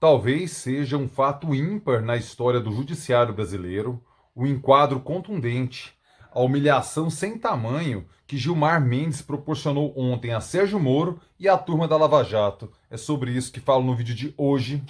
Talvez seja um fato ímpar na história do judiciário brasileiro o enquadro contundente, a humilhação sem tamanho que Gilmar Mendes proporcionou ontem a Sérgio Moro e à turma da Lava Jato. É sobre isso que falo no vídeo de hoje.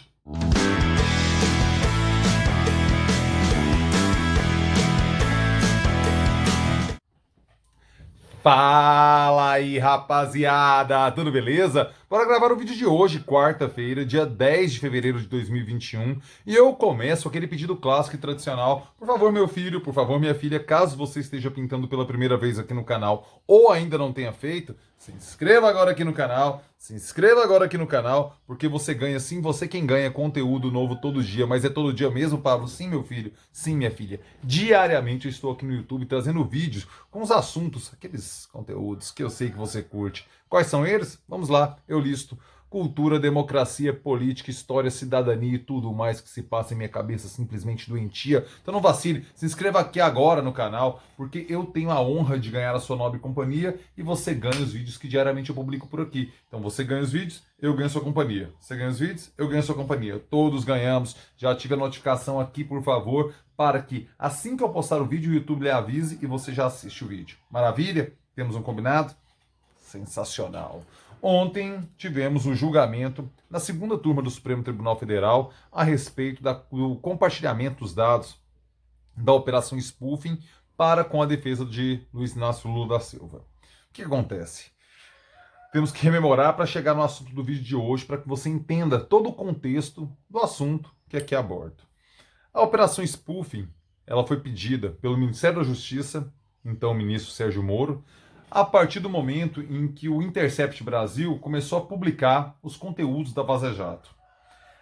Fala aí, rapaziada! Tudo beleza? Bora gravar o vídeo de hoje, quarta-feira, dia 10 de fevereiro de 2021. E eu começo aquele pedido clássico e tradicional. Por favor, meu filho, por favor, minha filha, caso você esteja pintando pela primeira vez aqui no canal ou ainda não tenha feito, se inscreva agora aqui no canal. Se inscreva agora aqui no canal, porque você ganha, sim, você quem ganha conteúdo novo todo dia. Mas é todo dia mesmo, Pablo? Sim, meu filho. Sim, minha filha. Diariamente eu estou aqui no YouTube trazendo vídeos com os assuntos, aqueles conteúdos que eu sei que você curte. Quais são eles? Vamos lá, eu listo. Cultura, democracia, política, história, cidadania e tudo mais que se passa em minha cabeça simplesmente doentia. Então não vacile, se inscreva aqui agora no canal, porque eu tenho a honra de ganhar a sua nobre companhia e você ganha os vídeos que diariamente eu publico por aqui. Então você ganha os vídeos, eu ganho a sua companhia. Você ganha os vídeos, eu ganho a sua companhia. Todos ganhamos. Já ative a notificação aqui, por favor, para que assim que eu postar o vídeo, o YouTube lhe avise e você já assiste o vídeo. Maravilha? Temos um combinado? Sensacional. Ontem tivemos o julgamento na segunda turma do Supremo Tribunal Federal a respeito do compartilhamento dos dados da Operação Spoofing para com a defesa de Luiz Inácio Lula da Silva. O que acontece? Temos que rememorar para chegar no assunto do vídeo de hoje, para que você entenda todo o contexto do assunto que aqui abordo. A Operação Spoofing, ela foi pedida pelo Ministério da Justiça, então o ministro Sérgio Moro, a partir do momento em que o Intercept Brasil começou a publicar os conteúdos da Vaza Jato.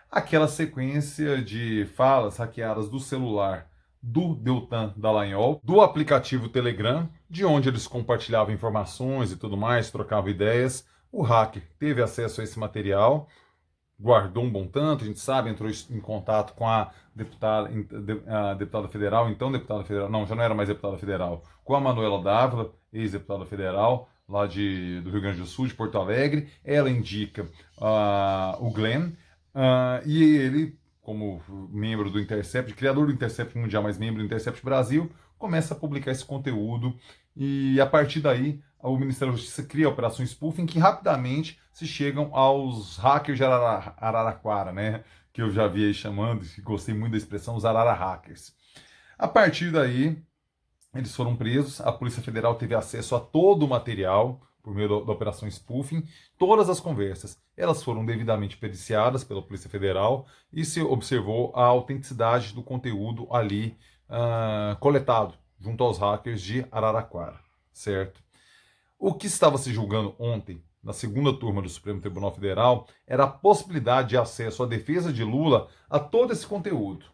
Aquela sequência de falas hackeadas do celular do Deltan Dallagnol, do aplicativo Telegram, de onde eles compartilhavam informações e tudo mais, trocavam ideias. O hacker teve acesso a esse material, guardou um bom tanto, a gente sabe, entrou em contato com a deputada federal, então deputada federal, não, já não era mais deputada federal, com a Manuela Dávila, ex-deputada federal, lá do Rio Grande do Sul, de Porto Alegre. Ela indica o Glenn, e ele, como membro do Intercept, criador do Intercept Mundial, mas membro do Intercept Brasil, começa a publicar esse conteúdo e a partir daí o Ministério da Justiça cria a Operação Spoofing, que rapidamente se chegam aos hackers de Araraquara, né? Que eu já vi aí chamando, e gostei muito da expressão, os Arara Hackers. A partir daí, eles foram presos, a Polícia Federal teve acesso a todo o material por meio da Operação Spoofing, todas as conversas. Elas foram devidamente periciadas pela Polícia Federal e se observou a autenticidade do conteúdo ali coletado junto aos hackers de Araraquara, certo? O que estava se julgando ontem, na segunda turma do Supremo Tribunal Federal, era a possibilidade de acesso à defesa de Lula a todo esse conteúdo.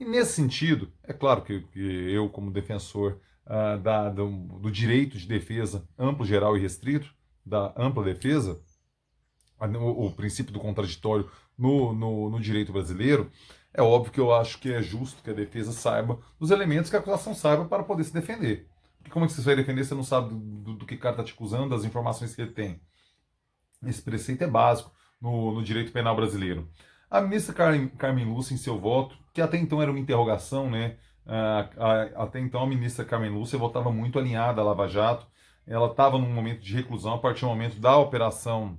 E nesse sentido, é claro que eu, como defensor do direito de defesa amplo, geral e restrito, da ampla defesa, o princípio do contraditório no direito brasileiro, é óbvio que eu acho que é justo que a defesa saiba dos elementos que a acusação saiba para poder se defender. E como é que você vai defender se você não sabe do que o cara está te acusando, das informações que ele tem? Esse preceito é básico no direito penal brasileiro. A ministra Carmen Lúcia, em seu voto, que até então era uma interrogação, né? Até então a ministra Carmen Lúcia votava muito alinhada à Lava Jato. Ela estava num momento de reclusão a partir do momento da operação,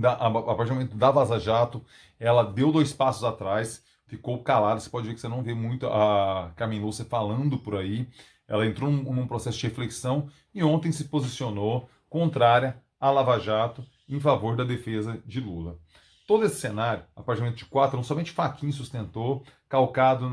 a partir do momento da Vaza Jato. Ela deu 2 passos atrás, ficou calada. Você pode ver que você não vê muito a Carmen Lúcia falando por aí. Ela entrou num processo de reflexão e ontem se posicionou contrária à Lava Jato em favor da defesa de Lula. Todo esse cenário, a partir do momento de 4, não somente Fachin sustentou, calcado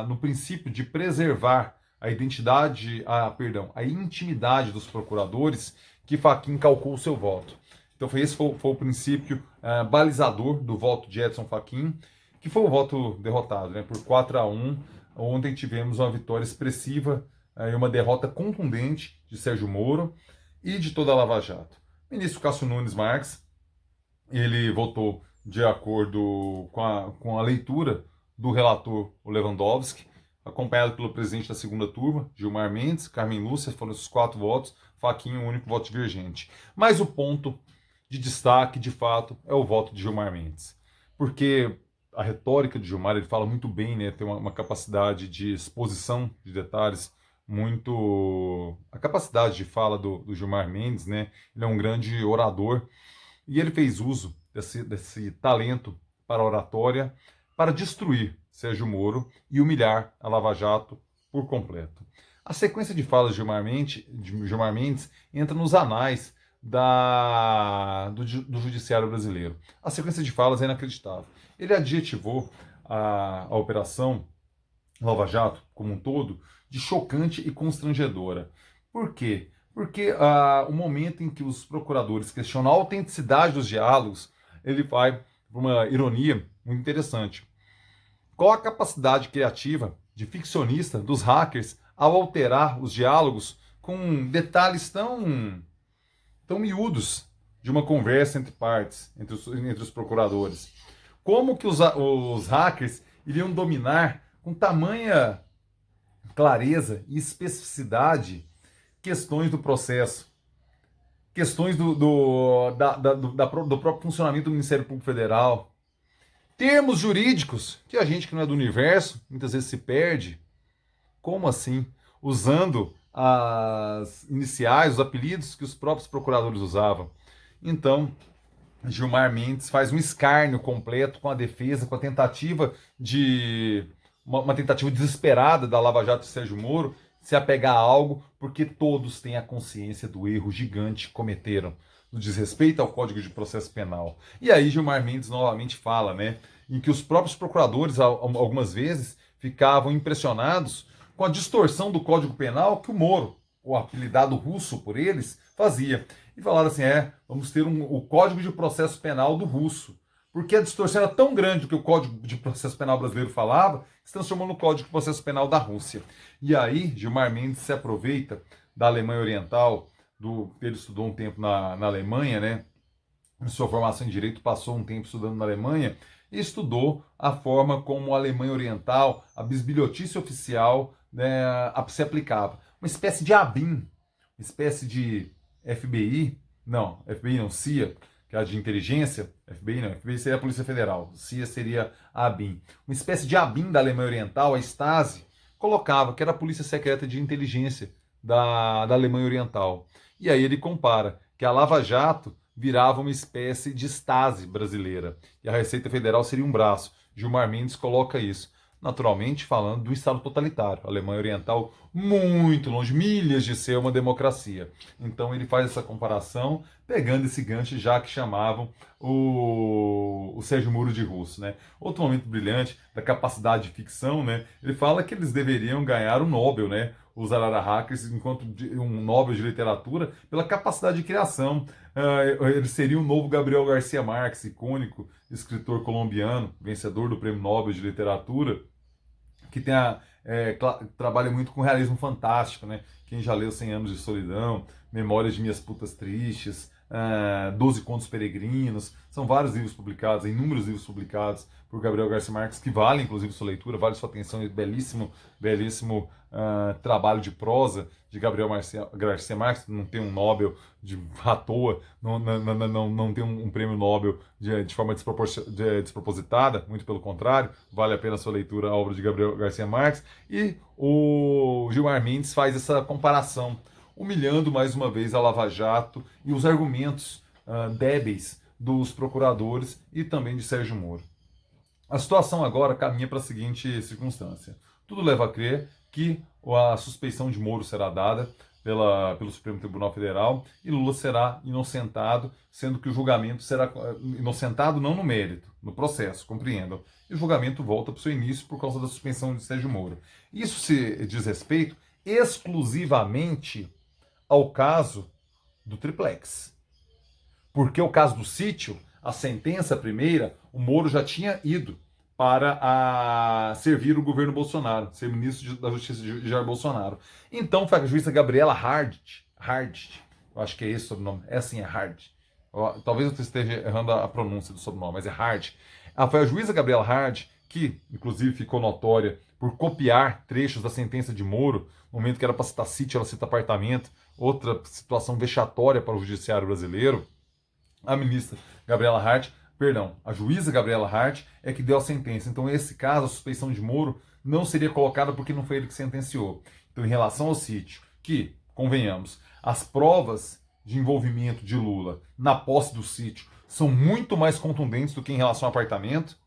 no princípio de preservar a identidade, a intimidade dos procuradores, que Fachin calcou o seu voto. Então esse foi o princípio balizador do voto de Edson Fachin, que foi o voto derrotado, né, por 4-1. Ontem tivemos uma vitória expressiva e uma derrota contundente de Sérgio Moro e de toda a Lava Jato. O ministro Cássio Nunes Marques, ele votou de acordo com a leitura do relator o Lewandowski, acompanhado pelo presidente da segunda turma, Gilmar Mendes, Carmen Lúcia, foram esses 4 votos, Fachin o único voto divergente. Mas o ponto de destaque, de fato, é o voto de Gilmar Mendes. Porque a retórica de Gilmar, ele fala muito bem, né? Tem uma capacidade de exposição de detalhes muito... A capacidade de fala do Gilmar Mendes, né? Ele é um grande orador e ele fez uso desse talento para a oratória para destruir Sérgio Moro e humilhar a Lava Jato por completo. A sequência de falas de Gilmar Mendes entra nos anais do judiciário brasileiro. A sequência de falas é inacreditável. Ele adjetivou a operação Lava Jato, como um todo, de chocante e constrangedora. Por quê? Porque o momento em que os procuradores questionam a autenticidade dos diálogos, ele vai para uma ironia muito interessante. Qual a capacidade criativa de ficcionista dos hackers ao alterar os diálogos com detalhes tão miúdos de uma conversa entre partes, entre os procuradores? Como que os hackers iriam dominar com tamanha clareza e especificidade questões do processo, questões do próprio funcionamento do Ministério Público Federal, termos jurídicos que a gente que não é do universo muitas vezes se perde? Como assim? Usando as iniciais, os apelidos que os próprios procuradores usavam. Então, Gilmar Mendes faz um escárnio completo com a defesa, com a tentativa de uma tentativa desesperada da Lava Jato e Sérgio Moro se apegar a algo, porque todos têm a consciência do erro gigante que cometeram no desrespeito ao Código de Processo Penal. E aí Gilmar Mendes novamente fala, né, em que os próprios procuradores algumas vezes ficavam impressionados com a distorção do Código Penal que o Moro, o apelidado russo por eles, fazia. E falaram assim, vamos ter o Código de Processo Penal do russo. Porque a distorção era tão grande do que o Código de Processo Penal brasileiro falava, que se transformou no Código de Processo Penal da Rússia. E aí, Gilmar Mendes se aproveita da Alemanha Oriental, ele estudou um tempo na Alemanha, né? Em sua formação em Direito, passou um tempo estudando na Alemanha, e estudou a forma como a Alemanha Oriental, a bisbilhotice oficial, né, se aplicava. Uma espécie de ABIN, uma espécie de FBI, não, CIA, que é a de inteligência, FBI não, FBI seria a Polícia Federal, CIA seria a ABIN. Uma espécie de ABIN da Alemanha Oriental, a Stasi, colocava que era a Polícia Secreta de Inteligência da Alemanha Oriental. E aí ele compara que a Lava Jato virava uma espécie de Stasi brasileira, e a Receita Federal seria um braço. Gilmar Mendes coloca isso. Naturalmente falando do Estado totalitário, a Alemanha Oriental muito longe, milhas de ser uma democracia. Então ele faz essa comparação, pegando esse gancho já que chamavam o Sérgio Moro de russo, né? Outro momento brilhante da capacidade de ficção, né? Ele fala que eles deveriam ganhar o Nobel, né? Os Arara Hackers, enquanto um Nobel de literatura, pela capacidade de criação. Ele seria o novo Gabriel Garcia Marques, icônico escritor colombiano, vencedor do Prêmio Nobel de Literatura, que trabalha muito com realismo fantástico, né? Quem já leu 100 Anos de Solidão, Memórias de Minhas Putas Tristes, 12 Contos Peregrinos, são vários livros publicados, inúmeros livros publicados por Gabriel Garcia Marques, que vale inclusive sua leitura, vale sua atenção, e belíssimo trabalho de prosa de Gabriel Garcia Marques, não tem um Nobel à toa, não tem um prêmio Nobel de forma despropositada, muito pelo contrário, vale a pena a sua leitura, a obra de Gabriel Garcia Marques, e o Gilmar Mendes faz essa comparação, humilhando mais uma vez a Lava Jato e os argumentos débeis dos procuradores e também de Sérgio Moro. A situação agora caminha para a seguinte circunstância. Tudo leva a crer que a suspeição de Moro será dada pelo Supremo Tribunal Federal e Lula será inocentado, sendo que o julgamento será inocentado não no mérito, no processo, compreendam. E o julgamento volta para o seu início por causa da suspensão de Sérgio Moro. Isso se diz respeito exclusivamente ao caso do triplex. Porque o caso do sítio, a sentença primeira, o Moro já tinha ido para servir o governo Bolsonaro, ser ministro da Justiça de Jair Bolsonaro. Então foi a juíza Gabriela Hardt, eu acho que é esse o sobrenome, é Hardt. Talvez eu esteja errando a pronúncia do sobrenome, mas é Hardt. Foi a juíza Gabriela Hardt, que inclusive ficou notória por copiar trechos da sentença de Moro, no momento que era para citar sítio, ela cita apartamento, outra situação vexatória para o judiciário brasileiro. A ministra Gabriela Hardt Perdão, a juíza Gabriela Hart é que deu a sentença. Então, nesse caso, a suspeição de Moro não seria colocada porque não foi ele que sentenciou. Então, em relação ao sítio, que, convenhamos, as provas de envolvimento de Lula na posse do sítio são muito mais contundentes do que em relação ao apartamento,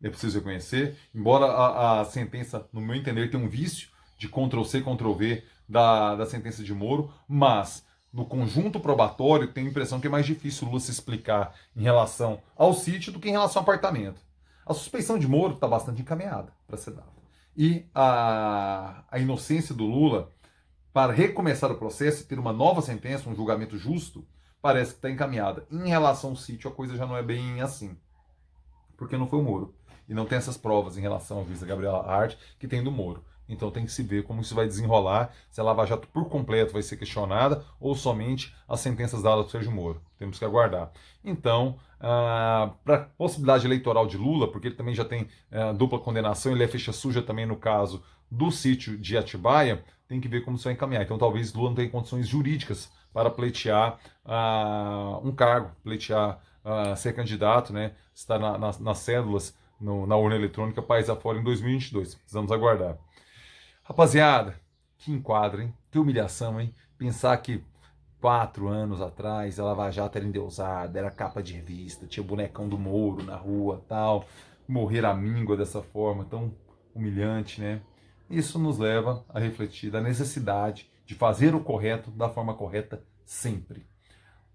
é preciso reconhecer, embora a sentença, no meu entender, tenha um vício de Ctrl-C, Ctrl-V da sentença de Moro, mas no conjunto probatório tenho a impressão que é mais difícil o Lula se explicar em relação ao sítio do que em relação ao apartamento. A suspeição de Moro está bastante encaminhada para ser dada. E a inocência do Lula para recomeçar o processo e ter uma nova sentença, um julgamento justo, parece que está encaminhada. Em relação ao sítio, a coisa já não é bem assim, porque não foi o Moro. E não tem essas provas em relação à juíza Gabriela Hart que tem do Moro. Então tem que se ver como isso vai desenrolar, se a Lava Jato por completo vai ser questionada ou somente as sentenças dadas por Sérgio Moro. Temos que aguardar. Então, para a possibilidade eleitoral de Lula, porque ele também já tem dupla condenação, ele é ficha suja também no caso do sítio de Atibaia, tem que ver como isso vai encaminhar. Então talvez Lula não tenha condições jurídicas para pleitear um cargo, pleitear ser candidato, né, estar nas cédulas, na urna eletrônica país afora em 2022. Precisamos aguardar. Rapaziada, que enquadro, hein? Que humilhação, hein? Pensar que 4 anos atrás a Lava Jato era endeusada, era capa de revista, tinha o bonecão do Moro na rua, tal. Morrer à míngua dessa forma tão humilhante, né? Isso nos leva a refletir da necessidade de fazer o correto da forma correta sempre.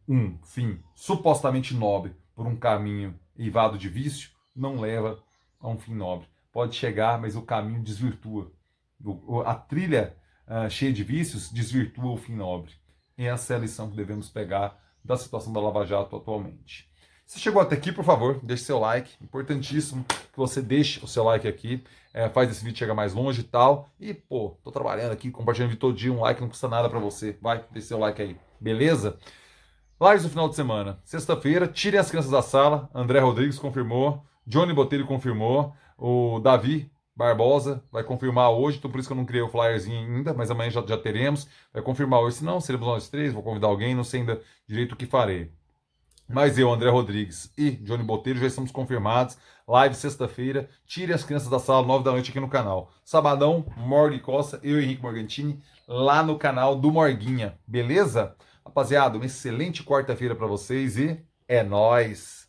Um fim supostamente nobre por um caminho eivado de vício não leva a um fim nobre. Pode chegar, mas o caminho desvirtua. A trilha cheia de vícios desvirtua o fim nobre. E essa é a lição que devemos pegar da situação da Lava Jato atualmente. Se chegou até aqui, por favor, deixe seu like. Importantíssimo que você deixe o seu like aqui. Faz esse vídeo chegar mais longe e tal. E, pô, tô trabalhando aqui, compartilhando vídeo todo dia. Um like não custa nada pra você. Vai, deixe seu like aí. Beleza? Lives do final de semana. Sexta-feira, tirem as crianças da sala. André Rodrigues confirmou. Johnny Botelho confirmou. O Davi Barbosa vai confirmar hoje, então por isso que eu não criei o flyerzinho ainda, mas amanhã já teremos. Vai confirmar hoje, se não, seremos nós três, vou convidar alguém, não sei ainda direito o que farei. Mas eu, André Rodrigues e Johnny Botelho já estamos confirmados. Live sexta-feira, tire as crianças da sala, 9 da noite aqui no canal. Sabadão, Morgue Costa, eu e Henrique Morgantini, lá no canal do Morguinha, beleza? Rapaziada, uma excelente quarta-feira para vocês e é nóis!